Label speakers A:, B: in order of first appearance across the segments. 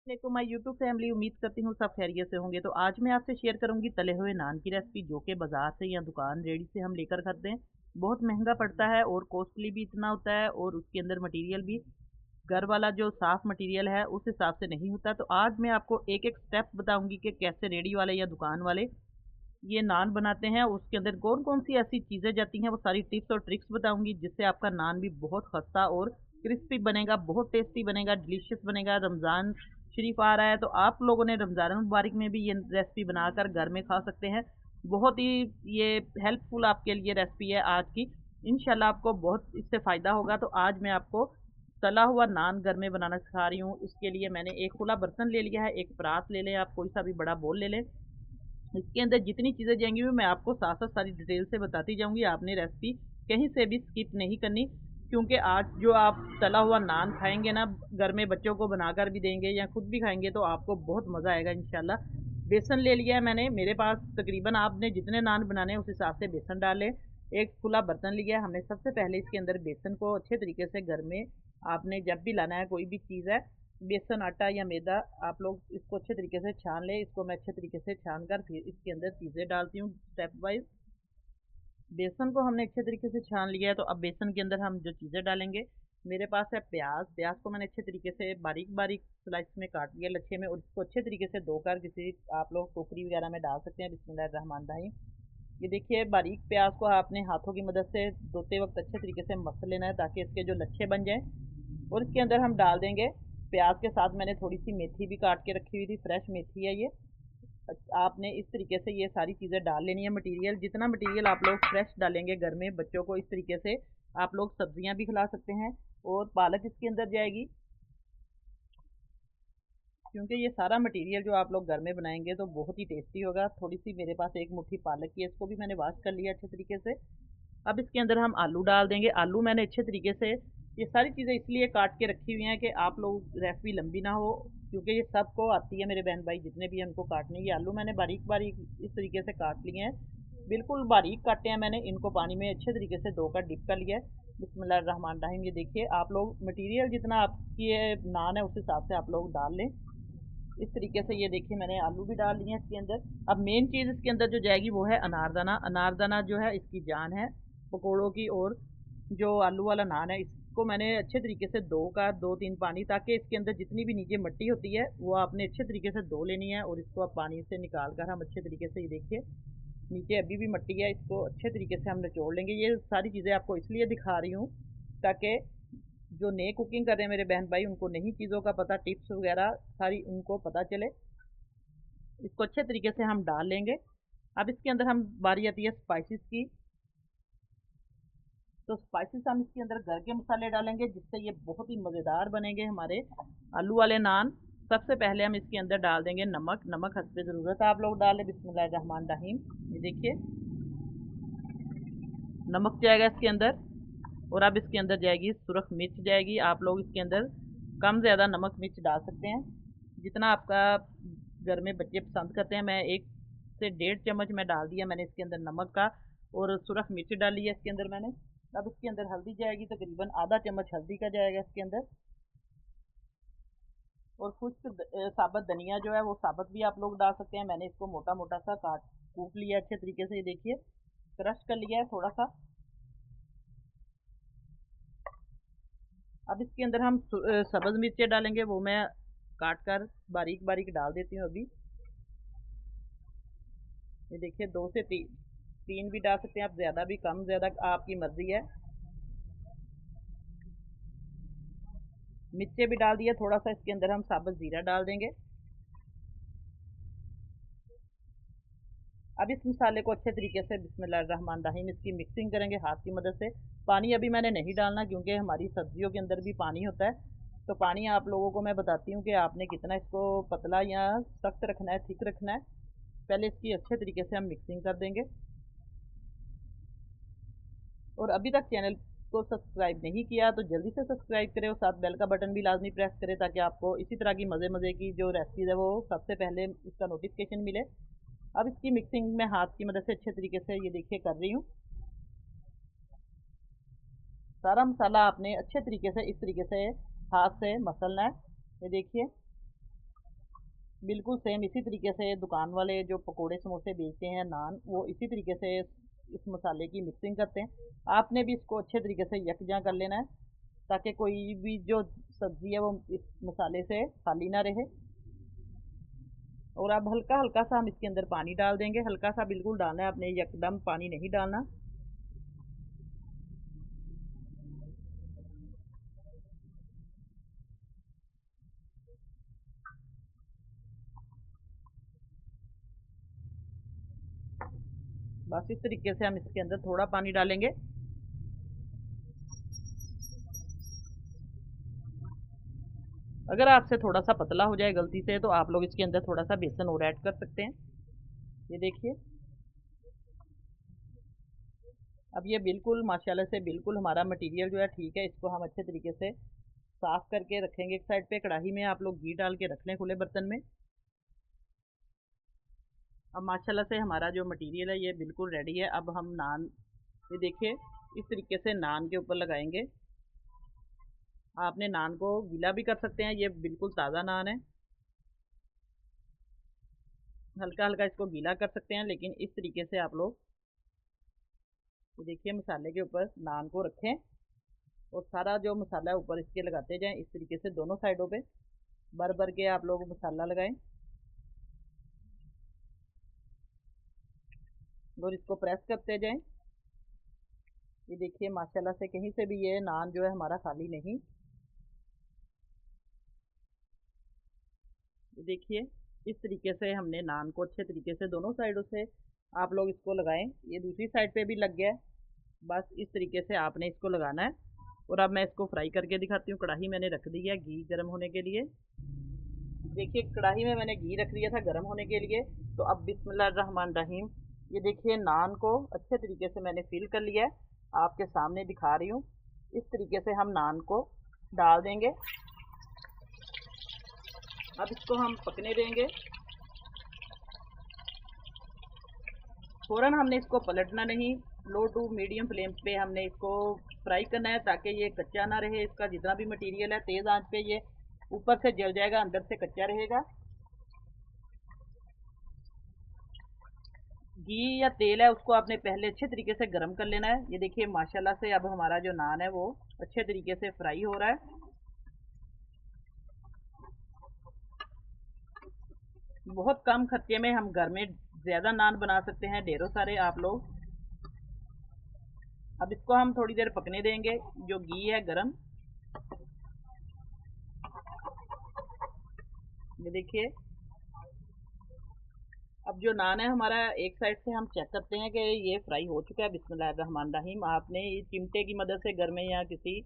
A: देखो my YouTube family, उम्मीद करती हूँ सब खैरियत से होंगे। तो आज मैं आपसे शेयर करूंगी तले हुए नान की रेसिपी, जो कि बाजार से या दुकान रेडी से हम लेकर खाते हैं। बहुत महंगा पड़ता है और कॉस्टली भी इतना होता है, और उसके अंदर मटेरियल भी घर वाला जो साफ मटेरियल है उस हिसाब से नहीं होता। तो आज मैं आपको एक एक स्टेप बताऊंगी कि कैसे रेडी वाले या दुकान वाले ये नान बनाते हैं, उसके अंदर कौन कौन सी ऐसी चीज़ें जाती हैं, वो सारी टिप्स और ट्रिक्स बताऊंगी, जिससे आपका नान भी बहुत खस्ता और क्रिस्पी बनेगा, बहुत टेस्टी बनेगा, डिलीशियस बनेगा। रमज़ान शरीफ आ रहा है, तो आप लोगों ने रमज़ान मुबारक में भी ये रेसिपी बनाकर घर में खा सकते हैं। बहुत ही ये हेल्पफुल आपके लिए रेसिपी है आज की। इंशाल्लाह आपको बहुत इससे फ़ायदा होगा। तो आज मैं आपको तला हुआ नान घर में बनाना सिखा रही हूँ। इसके लिए मैंने एक खुला बर्तन ले लिया है, एक परात ले लें, आप कोई सा भी बड़ा बोल ले लें। इसके अंदर जितनी चीज़ें जाएंगी वो मैं आपको साथ साथ सारी डिटेल से बताती जाऊंगी। आपने रेसिपी कहीं से भी स्किप नहीं करनी, क्योंकि आज जो आप तला हुआ नान खाएंगे ना, घर में बच्चों को बनाकर भी देंगे या खुद भी खाएंगे, तो आपको बहुत मज़ा आएगा इंशाल्लाह। बेसन ले लिया है मैंने, मेरे पास तकरीबन आपने जितने नान बनाने हैं उस हिसाब से बेसन डाल लें। एक खुला बर्तन लिया है हमने। सबसे पहले इसके अंदर बेसन को अच्छे तरीके से घर में आपने जब भी लाना है कोई भी चीज़ है, बेसन, आटा या मैदा, आप लोग इसको अच्छे तरीके से छान लें। इसको मैं अच्छे तरीके से छान कर फिर इसके अंदर चीज़ें डालती हूँ स्टेप वाइज। बेसन को हमने अच्छे तरीके से छान लिया है, तो अब बेसन के अंदर हम जो चीज़ें डालेंगे, मेरे पास है प्याज। प्याज को मैंने अच्छे तरीके से बारीक बारीक स्लाइस में काट लिया लच्छे में, और इसको अच्छे तरीके से धोकर किसी आप लोग टोकरी वगैरह में डाल सकते हैं। बिस्मिल्लाहिर्रहमानिर्रहीम। ये देखिए, बारीक प्याज को आपने हाथों की मदद से धोते वक्त अच्छे तरीके से मसल लेना है, ताकि इसके जो लच्छे बन जाएं। और इसके अंदर हम डाल देंगे प्याज के साथ, मैंने थोड़ी सी मेथी भी काट के रखी हुई थी, फ्रेश मेथी है ये। आपने इस तरीके से ये सारी चीज़ें डाल लेनी है। मटेरियल, जितना मटेरियल आप लोग फ्रेश डालेंगे घर में, बच्चों को इस तरीके से आप लोग सब्जियां भी खिला सकते हैं। और पालक इसके अंदर जाएगी, क्योंकि ये सारा मटेरियल जो आप लोग घर में बनाएंगे तो बहुत ही टेस्टी होगा। थोड़ी सी मेरे पास एक मुट्ठी पालक की है, इसको भी मैंने वॉश कर लिया अच्छे तरीके से। अब इसके अंदर हम आलू डाल देंगे। आलू मैंने अच्छे तरीके से, ये सारी चीज़ें इसलिए काट के रखी हुई हैं कि आप लोग रेसिपी लंबी ना हो, क्योंकि ये सबको आती है, मेरे बहन भाई जितने भी हैं उनको काटनी। ये आलू मैंने बारीक बारीक इस तरीके से काट लिए हैं, बिल्कुल बारीक काटे हैं मैंने। इनको पानी में अच्छे तरीके से धोकर डिप कर लिया है। बिस्मिल्लाहिर्रहमानिर्रहीम। ये देखिए, आप लोग मटेरियल जितना आपकी ये नान है उस हिसाब से आप लोग डाल लें इस तरीके से। ये देखिए, मैंने आलू भी डाल लिए हैं इसके अंदर। अब मेन चीज़ इसके अंदर जो जाएगी वो है अनारदाना। अनारदाना जो है इसकी जान है पकौड़ों की। और जो आलू वाला नान है, इसको मैंने अच्छे तरीके से धो कर 2-3 पानी, ताकि इसके अंदर जितनी भी नीचे मिट्टी होती है वो आपने अच्छे तरीके से धो लेनी है। और इसको अब पानी से निकाल कर हम अच्छे तरीके से, ये देखिए नीचे अभी भी मिट्टी है, इसको अच्छे तरीके से हम निचोड़ लेंगे। ये सारी चीज़ें आपको इसलिए दिखा रही हूँ ताकि जो नए कुकिंग कर रहे हैं मेरे बहन भाई, उनको नई चीज़ों का पता, टिप्स वगैरह सारी उनको पता चले। इसको अच्छे तरीके से हम डाल लेंगे। अब इसके अंदर हम बारी आती है स्पाइसेस की। तो स्पाइसेस हम इसके अंदर घर के मसाले डालेंगे, जिससे ये बहुत ही मज़ेदार बनेंगे हमारे आलू वाले नान। सबसे पहले हम इसके अंदर डाल देंगे नमक। नमक हस्बे ज़रूरत आप लोग डालें। बिस्मिल्लाहिर्रहमानिर्रहीम। ये देखिए, नमक जाएगा इसके अंदर। और अब इसके अंदर जाएगी सुरख मिर्च जाएगी। आप लोग इसके अंदर कम ज़्यादा नमक मिर्च डाल सकते हैं, जितना आपका घर में बच्चे पसंद करते हैं। मैं 1 से 1.5 चम्मच मैं डाल दिया मैंने इसके अंदर नमक का। और सुरख मिर्च डाली है इसके अंदर मैंने। अब इसके अंदर हल्दी जाएगी, तकरीबन आधा चम्मच हल्दी का जाएगा इसके अंदर। और खुश्क साबुत धनिया जो है वो साबुत भी आप लोग डाल सकते हैं। मैंने इसको मोटा मोटा सा काट कूट लिया अच्छे तरीके से, ये देखिए क्रश कर लिया है थोड़ा सा। अब इसके अंदर हम सब्ज़ मिर्चें डालेंगे, वो मैं काट कर बारीक बारीक डाल देती हूँ अभी। ये देखिए, 2 से 3 भी डाल सकते हैं आप, ज़्यादा भी कम ज़्यादा आपकी मर्ज़ी है। मिर्चें भी डाल दिया। थोड़ा सा इसके अंदर हम साबुत ज़ीरा डाल देंगे। अब इस मसाले को अच्छे तरीके से बिस्मिल्लाहिर्रहमानिर्रहीम इसकी मिक्सिंग करेंगे हाथ की मदद से। पानी अभी मैंने नहीं डालना, क्योंकि हमारी सब्जियों के अंदर भी पानी होता है। तो पानी आप लोगों को मैं बताती हूँ कि आपने कितना इसको पतला या सख्त रखना है, थिक रखना है। पहले इसकी अच्छे तरीके से हम मिक्सिंग कर देंगे। और अभी तक चैनल को सब्सक्राइब नहीं किया तो जल्दी से सब्सक्राइब करें, और साथ बेल का बटन भी लाजमी प्रेस करें, ताकि आपको इसी तरह की मज़े मज़े की जो रेसिपीज़ है वो सबसे पहले इसका नोटिफिकेशन मिले। अब इसकी मिक्सिंग मैं हाथ की मदद से अच्छे तरीके से, ये देखिए, कर रही हूँ। सारा मसाला आपने अच्छे तरीके से इस तरीके से हाथ से मसलना है। ये देखिए, बिल्कुल सेम इसी तरीके से दुकान वाले जो पकोड़े समोसे बेचते हैं, नान, वो इसी तरीके से इस मसाले की मिक्सिंग करते हैं। आपने भी इसको अच्छे तरीके से यकजा कर लेना है, ताकि कोई भी जो सब्ज़ी है वो इस मसाले से खाली ना रहे। और अब हल्का हल्का सा हम इसके अंदर पानी डाल देंगे, हल्का सा बिल्कुल डालना है, आपने एकदम पानी नहीं डालना। बस इस तरीके से हम इसके अंदर थोड़ा पानी डालेंगे। अगर आपसे थोड़ा सा पतला हो जाए गलती से, तो आप लोग इसके अंदर थोड़ा सा बेसन और ऐड कर सकते हैं। ये देखिए, अब ये बिल्कुल माशाल्लाह से बिल्कुल हमारा मटेरियल जो है ठीक है। इसको हम अच्छे तरीके से साफ करके रखेंगे एक साइड पे। कढ़ाई में आप लोग घी डाल के रख लें खुले बर्तन में। अब माशाल्लाह से हमारा जो मटेरियल है ये बिल्कुल रेडी है। अब हम नान, ये देखिए, इस तरीके से नान के ऊपर लगाएंगे। आपने नान को गीला भी कर सकते हैं, ये बिल्कुल ताज़ा नान है। हल्का हल्का इसको गीला कर सकते हैं, लेकिन इस तरीके से आप लोग ये देखिए मसाले के ऊपर नान को रखें और सारा जो मसाला है ऊपर इसके लगाते जाएं। इस तरीके से दोनों साइडों पे भर भर के आप लोग मसाला लगाएं और इसको प्रेस करते जाएं। ये देखिए माशाल्लाह से कहीं से भी ये नान जो है हमारा खाली नहीं। ये देखिए, इस तरीके से हमने नान को अच्छे तरीके से दोनों साइडों से आप लोग इसको लगाएं। ये दूसरी साइड पे भी लग गया है। बस इस तरीके से आपने इसको लगाना है। और अब मैं इसको फ्राई करके दिखाती हूँ। कढ़ाई मैंने रख दी है घी गर्म होने के लिए। देखिए कढ़ाई में मैंने घी रख दिया था गर्म होने के लिए। तो अब बिस्मिल्लाह रहमान रहीम, ये देखिए नान को अच्छे तरीके से मैंने फिल कर लिया है, आपके सामने दिखा रही हूँ। इस तरीके से हम नान को डाल देंगे। अब इसको हम पकने देंगे। फ़ौरन हमने इसको पलटना नहीं, लो टू मीडियम फ्लेम पे हमने इसको फ्राई करना है, ताकि ये कच्चा ना रहे। इसका जितना भी मटेरियल है तेज़ आंच पे ये ऊपर से जल जाएगा, अंदर से कच्चा रहेगा। घी या तेल है उसको आपने पहले अच्छे तरीके से गर्म कर लेना है। ये देखिए माशाल्लाह से अब हमारा जो नान है वो अच्छे तरीके से फ्राई हो रहा है। बहुत कम खर्चे में हम घर में ज़्यादा नान बना सकते हैं, ढेरों सारे आप लोग। अब इसको हम थोड़ी देर पकने देंगे। जो घी है गरम, ये देखिए, अब जो नान है हमारा एक साइड से हम चेक करते हैं कि ये फ्राई हो चुका है। बिस्मिल्लाहिर्रहमानिर्रहीम, आपने ये चिमटे की मदद से घर में या किसी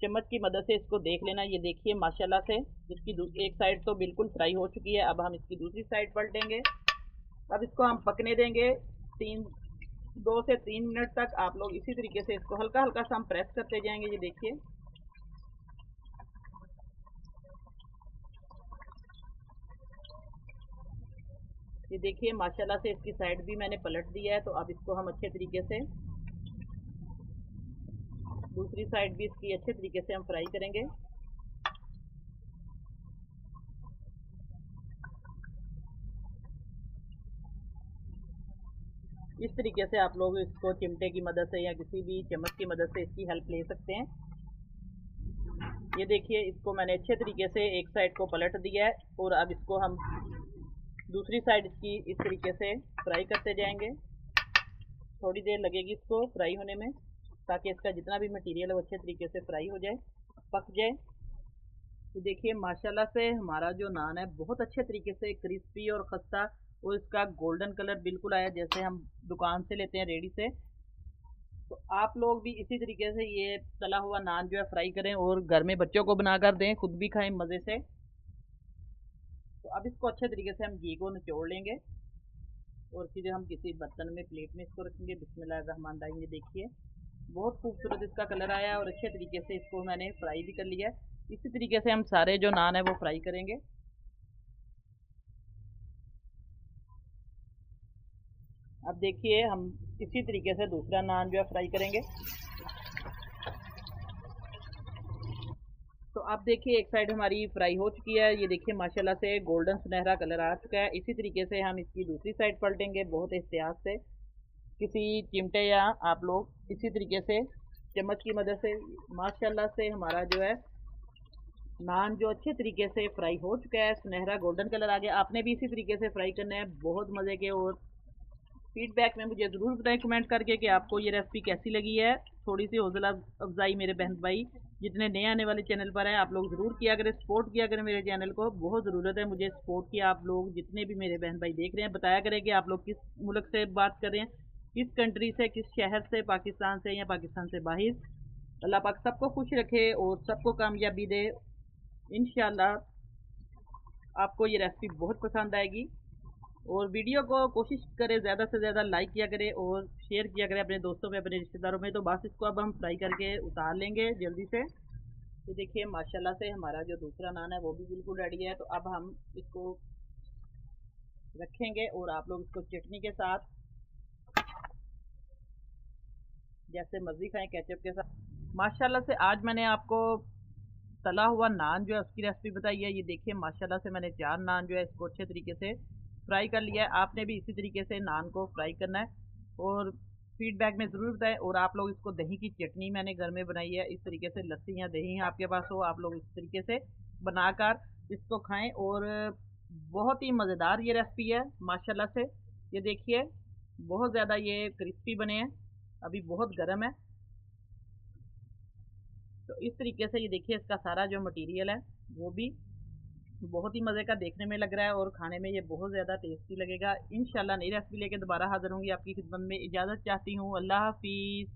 A: चम्मच की मदद से इसको देख लेना। ये देखिए माशाल्लाह से इसकी एक साइड तो बिल्कुल फ्राई हो चुकी है। अब हम इसकी दूसरी साइड पलटेंगे। अब इसको हम पकने देंगे 2 से 3 मिनट तक। आप लोग इसी तरीके से इसको हल्का हल्का सा हम प्रेस करते जाएंगे। ये देखिए, ये देखिए माशाल्लाह से इसकी साइड भी मैंने पलट दिया है। तो अब इसको हम अच्छे तरीके से दूसरी साइड भी इसकी अच्छे तरीके से हम फ्राई करेंगे। इस तरीके से आप लोग इसको चिमटे की मदद से या किसी भी चम्मच की मदद से इसकी हेल्प ले सकते हैं। ये देखिए, इसको मैंने अच्छे तरीके से एक साइड को पलट दिया है और अब इसको हम दूसरी साइड इसकी इस तरीके से फ्राई करते जाएंगे। थोड़ी देर लगेगी इसको फ्राई होने में, ताकि इसका जितना भी मटेरियल है वो अच्छे तरीके से फ्राई हो जाए, पक जाए। तो देखिए माशाल्लाह से हमारा जो नान है बहुत अच्छे तरीके से क्रिस्पी और खस्ता, और इसका गोल्डन कलर बिल्कुल आया जैसे हम दुकान से लेते हैं रेडी से। तो आप लोग भी इसी तरीके से ये तला हुआ नान जो है फ्राई करें और घर में बच्चों को बनाकर दें, खुद भी खाएं मज़े से। तो अब इसको अच्छे तरीके से हम घी को निचोड़ लेंगे और फिर हम किसी बर्तन में प्लेट में इसको रखेंगे। बिस्मिल्लाहिर्रहमानिर्रहीम, ये देखिए बहुत खूबसूरत इसका कलर आया है और अच्छे तरीके से इसको मैंने फ्राई भी कर लिया है। इसी तरीके से हम सारे जो नान है वो फ्राई करेंगे। अब देखिए हम इसी तरीके से दूसरा नान जो है फ्राई करेंगे। तो आप देखिए एक साइड हमारी फ्राई हो चुकी है, ये देखिए माशाल्लाह से गोल्डन सुनहरा कलर आ चुका है। इसी तरीके से हम इसकी दूसरी साइड पलटेंगे बहुत एहतियात से, किसी चिमटे या आप लोग इसी तरीके से चम्मच की मदद से। माशाल्लाह से हमारा जो है नान जो अच्छे तरीके से फ्राई हो चुका है, सुनहरा गोल्डन कलर आ गया। आपने भी इसी तरीके से फ्राई करना है बहुत मज़े के। और फीडबैक में मुझे ज़रूर बताएं कमेंट करके कि आपको ये रेसिपी कैसी लगी है। थोड़ी सी हौसला अफजाई मेरे बहन भाई जितने नए आने वाले चैनल पर हैं, आप लोग ज़रूर किया करें, सपोर्ट किया करें मेरे चैनल को। बहुत ज़रूरत है मुझे सपोर्ट की। आप लोग जितने भी मेरे बहन भाई देख रहे हैं बताया करें कि आप लोग किस मुल्क से बात कर रहे हैं, किस कंट्री से, किस शहर से, पाकिस्तान से या पाकिस्तान से बाहर। अल्लाह पाक सबको खुश रखे और सबको कामयाबी दे इंशाल्लाह। आपको ये रेसिपी बहुत पसंद आएगी और वीडियो को कोशिश करें ज़्यादा से ज़्यादा लाइक किया करें और शेयर किया करें अपने दोस्तों में, अपने रिश्तेदारों में। तो बस इसको अब हम फ्राई करके उतार लेंगे जल्दी से। तो देखिए माशाल्लाह से हमारा जो दूसरा नान है वो भी बिल्कुल रेडी है। तो अब हम इसको रखेंगे और आप लोग इसको चटनी के साथ जैसे मर्जी खाएं, केचप के साथ। माशाल्लाह से आज मैंने आपको तला हुआ नान जो है उसकी रेसिपी बताई है। ये देखिए माशाल्लाह से मैंने 4 नान जो है इसको अच्छे तरीके से फ्राई कर लिया है। आपने भी इसी तरीके से नान को फ्राई करना है और फीडबैक में ज़रूर बताएं। और आप लोग इसको दही की चटनी मैंने घर में बनाई है, इस तरीके से लस्सी या दही आपके पास हो, आप लोग इस तरीके से बनाकर इसको खाएं और बहुत ही मज़ेदार ये रेसिपी है माशाल्लाह से। ये देखिए बहुत ज़्यादा ये क्रिस्पी बने हैं, अभी बहुत गर्म है। तो इस तरीके से ये देखिए इसका सारा जो मटेरियल है वो भी बहुत ही मज़े का देखने में लग रहा है और खाने में ये बहुत ज़्यादा टेस्टी लगेगा। इंशाल्लाह नई रेसिपी लेके दोबारा हाज़िर होंगी आपकी खिदमत में। इजाज़त चाहती हूँ, अल्लाह हाफ़िज़।